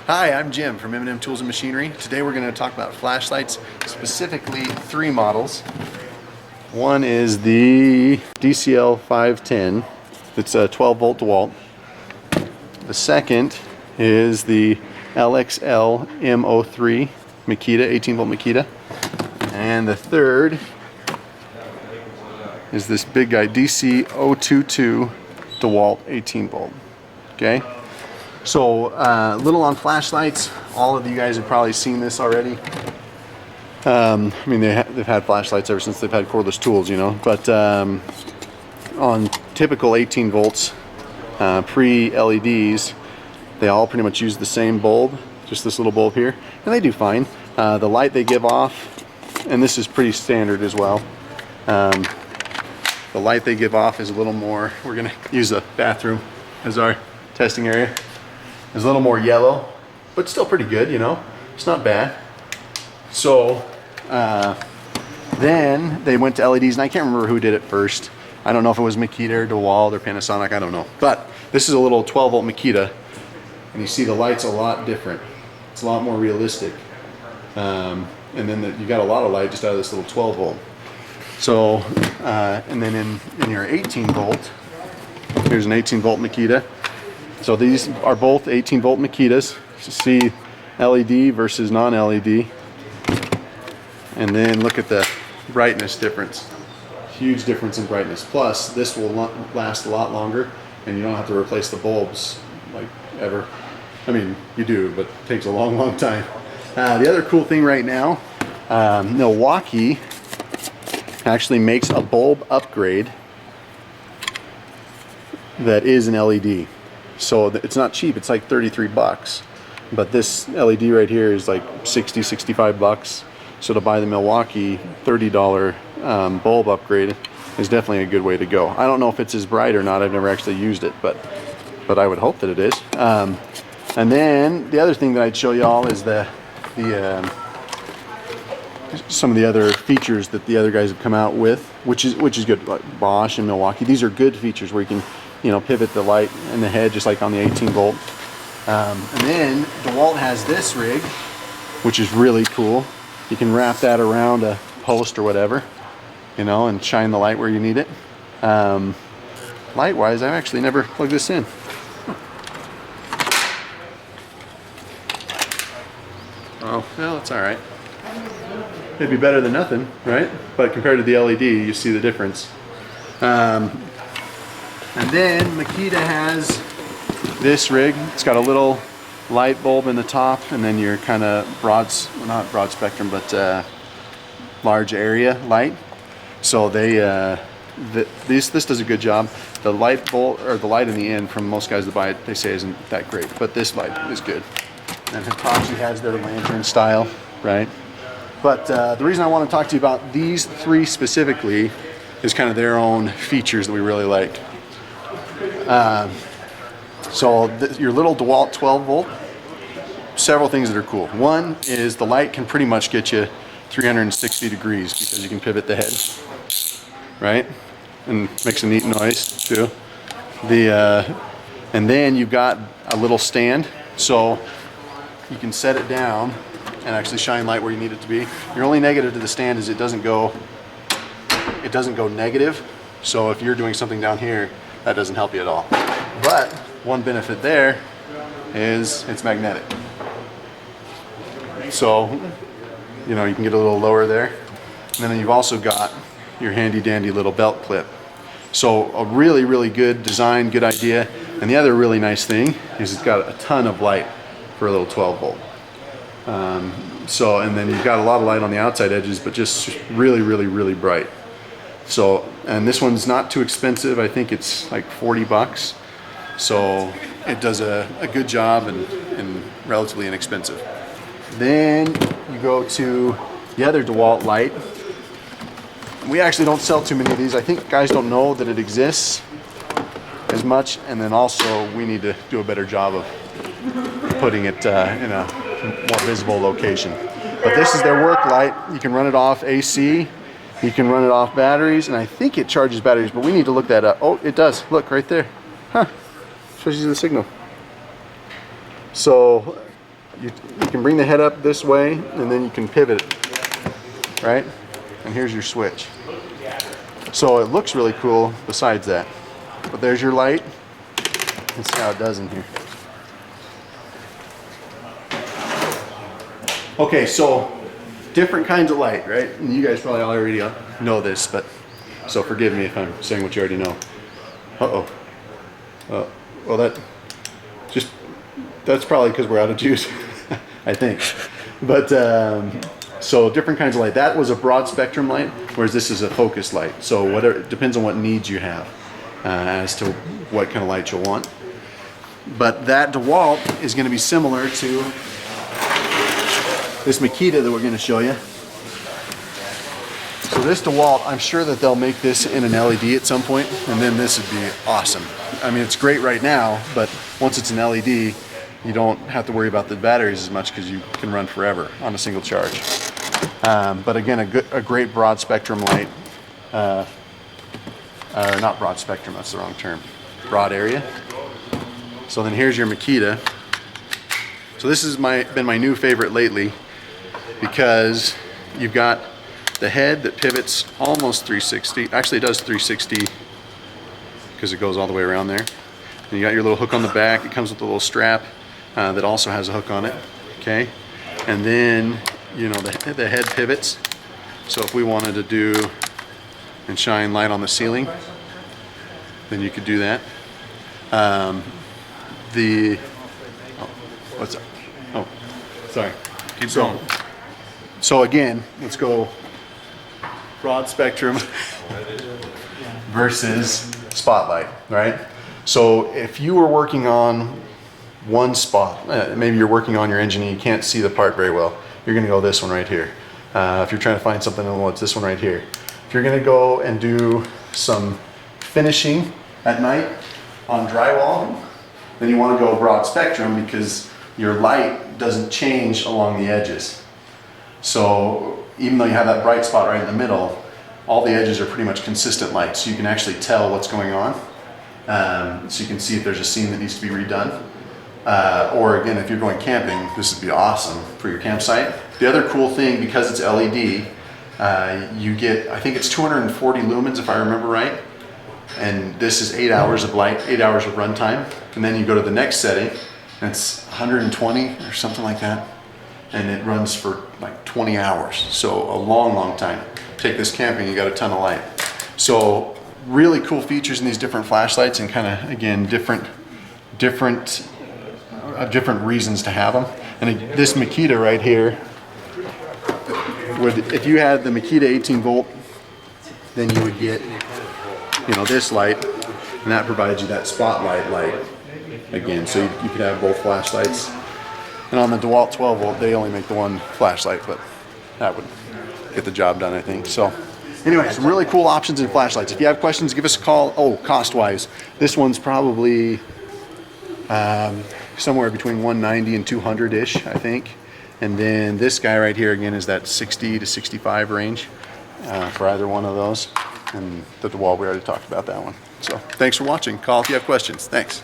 Hi, I'm Jim from M&M Tools and Machinery. Today we're going to talk about flashlights, specifically 3 models. One is the DCL1510. It's a 12-volt Dewalt. The second is the LXLM03 Makita, 18-volt Makita. And the third is this big guy, DC020 DeWalt 18-volt. Okay? So, a little on flashlights. All of you guys have probably seen this already. I mean, they've had flashlights ever since they've had cordless tools, you know. But on typical 18 volts, pre-LEDs, they all pretty much use the same bulb, just this little bulb here, and they do fine. The light they give off, and this is pretty standard as well. The light they give off is a little more. We're gonna use the bathroom as our testing area. It's a little more yellow, but still pretty good, you know. It's not bad. So then they went to LEDs, and I can't remember who did it first. I don't know if it was Makita or Dewalt or Panasonic, I don't know. But this is a little 12-volt Makita, and you see the light's a lot different. It's a lot more realistic. And then you got a lot of light just out of this little 12-volt. So, and then in your 18-volt, here's an 18-volt Makita. So these are both 18-volt Makitas. You see LED versus non-LED. And then look at the brightness difference. Huge difference in brightness. Plus, this will last a lot longer, and you don't have to replace the bulbs like ever. I mean, you do, but it takes a long, long time. The other cool thing right now, Milwaukee actually makes a bulb upgrade that is an LED. So it's not cheap, it's like 33 bucks. But this LED right here is like 60, 65 bucks. So to buy the Milwaukee $30 bulb upgrade is definitely a good way to go. I don't know if it's as bright or not, I've never actually used it, but I would hope that it is. And then the other thing that I'd show y'all is some of the other features that the other guys have come out with, which is good, like Bosch and Milwaukee. These are good features where you can, you know, pivot the light and the head just like on the 18 volt. And then DeWalt has this rig, which is really cool. You can wrap that around a post or whatever, you know, and shine the light where you need it. Light-wise, I've actually never plugged this in. Oh, well, it's all right. It'd be better than nothing, right? But compared to the LED, you see the difference. And then Makita has this rig. It's got a little light bulb in the top, and then your kind of not broad spectrum, but large area light. So this does a good job. The light bulb, or the light in the end, from most guys that buy it, they say isn't that great, but this light is good. And Hitachi has their lantern style, right? But the reason I want to talk to you about these 3 specifically is kind of their own features that we really like. Your little DeWalt 12 volt, several things that are cool. One is the light can pretty much get you 360 degrees because you can pivot the head, right? And makes a neat noise too. And then you've got a little stand, so you can set it down and actually shine light where you need it to be. Your only negative to the stand is it doesn't go negative. So if you're doing something down here, that doesn't help you at all. But one benefit there is it's magnetic. So, you know, you can get a little lower there. And then you've also got your handy dandy little belt clip. So a really, really good design, good idea. And the other really nice thing is it's got a ton of light for a little 12 volt. And then you've got a lot of light on the outside edges, but just really, really, really bright. So, and this one's not too expensive. I think it's like 40 bucks. So it does a good job and relatively inexpensive. Then you go to the other DeWalt light. We actually don't sell too many of these. I think guys don't know that it exists as much. And then also we need to do a better job of putting it in a more visible location. But this is their Worklight. You can run it off AC. You can run it off batteries, and I think it charges batteries, but we need to look that up. Oh, it does. Look right there. Huh. Shows you the signal. So you can bring the head up this way, and then you can pivot it, right? And here's your switch. So it looks really cool besides that. But there's your light. Let's see how it does in here. Okay, so different kinds of light, right? And you guys probably already know this, but so forgive me if I'm saying what you already know. Well, that's probably because we're out of juice, I think. But so different kinds of light. That was a broad spectrum light, whereas this is a focused light. So whatever, it depends on what needs you have as to what kind of light you'll want. But that DeWalt is going to be similar to this Makita that we're going to show you. So this DeWalt, I'm sure that they'll make this in an LED at some point, and then this would be awesome. I mean, it's great right now, but once it's an LED, you don't have to worry about the batteries as much because you can run forever on a single charge. But again, a great broad spectrum light. Not broad spectrum, that's the wrong term. Broad area. So then here's your Makita. So this has been my new favorite lately, because you've got the head that pivots almost 360. Actually, it does 360 because it goes all the way around there. And you got your little hook on the back. It comes with a little strap that also has a hook on it. Okay, and then you know the head pivots. So if we wanted to do and shine light on the ceiling, then you could do that. What's up? Oh, sorry. Keep going. So again, let's go broad spectrum versus spotlight, right? So if you were working on one spot, maybe you're working on your engine and you can't see the part very well, you're gonna go this one right here. If you're trying to find something, well, it's this one right here. If you're gonna go and do some finishing at night on drywall, then you wanna go broad spectrum because your light doesn't change along the edges. So even though you have that bright spot right in the middle, all the edges are pretty much consistent light, so you can actually tell what's going on. So you can see if there's a seam that needs to be redone. Or again, if you're going camping, this would be awesome for your campsite. The other cool thing, because it's LED, you get, I think it's 240 lumens if I remember right. And this is 8 hours of light, 8 hours of runtime. And then you go to the next setting, and it's 120 or something like that. And it runs for like 20 hours. So a long, long time. Take this camping, you got a ton of light. So really cool features in these different flashlights, and kind of, again, different reasons to have them. And this Makita right here, if you had the Makita 18 volt, then you would get, you know, this light, and that provides you that spotlight light again. So you could have both flashlights. And on the DeWalt 12 volt, they only make the one flashlight, but that would get the job done, I think. So anyway, some really cool options in flashlights. If you have questions, give us a call. Oh, cost-wise, this one's probably somewhere between 190 and 200-ish, I think. And then this guy right here, again, is that 60 to 65 range for either one of those. And the DeWalt, we already talked about that one. So thanks for watching. Call if you have questions. Thanks.